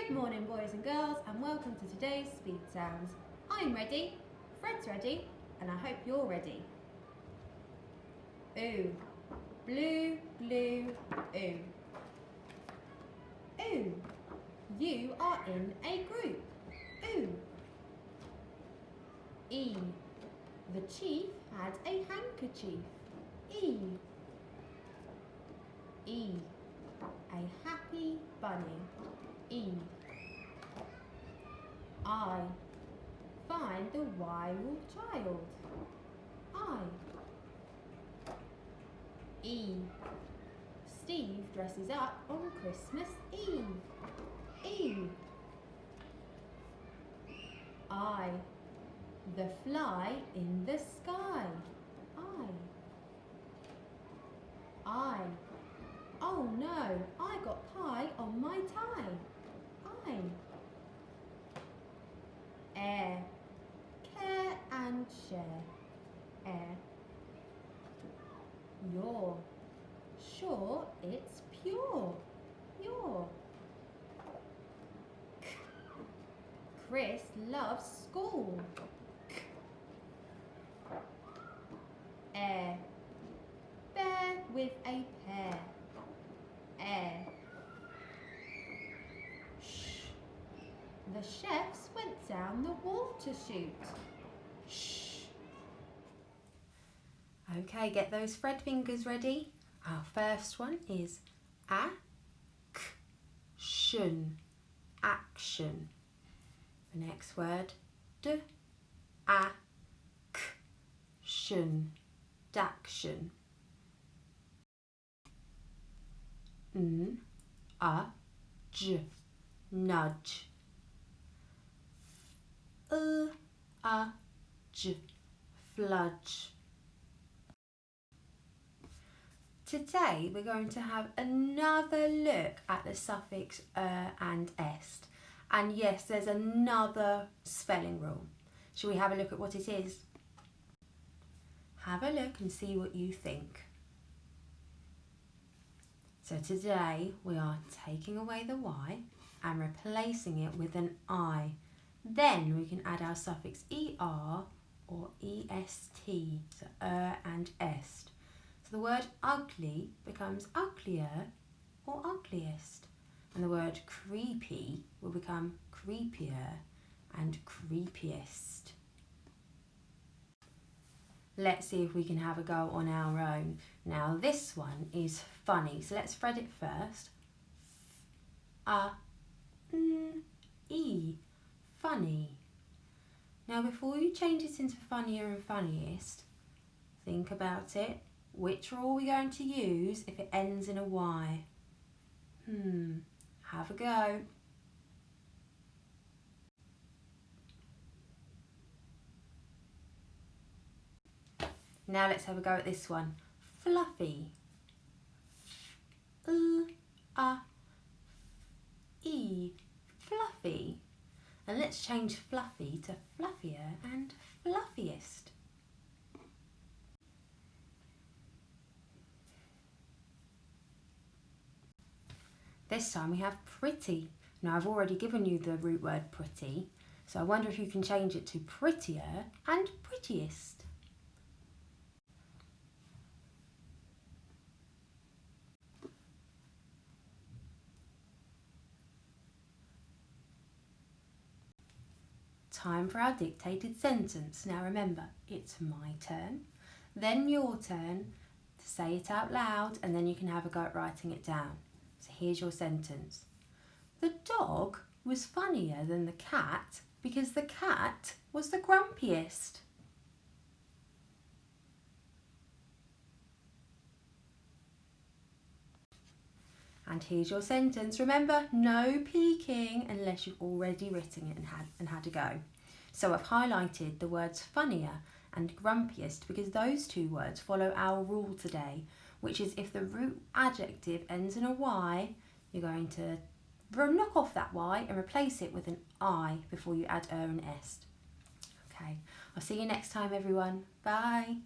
Good morning, boys and girls, and welcome to today's Speed Sounds. I'm ready, Fred's ready, and I hope you're ready. Ooh, blue, blue, ooh. Ooh, you are in a group. Ooh. E, the chief had a handkerchief. E. E, a happy bunny. E. I, find the wild child. I. E, Steve dresses up on Christmas Eve. E. I, the fly in the sky. I. Oh no, I got pie on my tie. I. Air, care and share. Air. You're, sure it's pure. You're. K, Chris loves school. K. Air, bear with a pair. Air. Shh, the chefs went down the water chute. Shh. Okay, get those Fred fingers ready. Our first one is action. Action. The next word, action. Daction. Nudge. Fludge. Today we're going to have another look at the suffix and est. And yes, there's another spelling rule. Shall we have a look at what it is? Have a look and see what you think. So today we are taking away the Y and replacing it with an I. Then we can add our suffix ER or EST, so and est. So the word ugly becomes uglier or ugliest. And the word creepy will become creepier and creepiest. Let's see if we can have a go on our own. Now this one is funny, so let's Fred it first. E, funny. Now before you change it into funnier and funniest, think about it. Which rule are we going to use if it ends in a Y? Have a go. Now let's have a go at this one. Fluffy. E, fluffy. And let's change fluffy to fluffier and fluffiest. This time we have pretty. Now I've already given you the root word pretty, so I wonder if you can change it to prettier and prettiest. Time for our dictated sentence. Now remember, it's my turn, then your turn to say it out loud, and then you can have a go at writing it down. So here's your sentence. The dog was funnier than the cat because the cat was the grumpiest. And here's your sentence. Remember, no peeking unless you've already written it and had a go. So I've highlighted the words funnier and grumpiest because those two words follow our rule today, which is if the root adjective ends in a Y, you're going to knock off that Y and replace it with an I before you add and est. Okay, I'll see you next time everyone. Bye.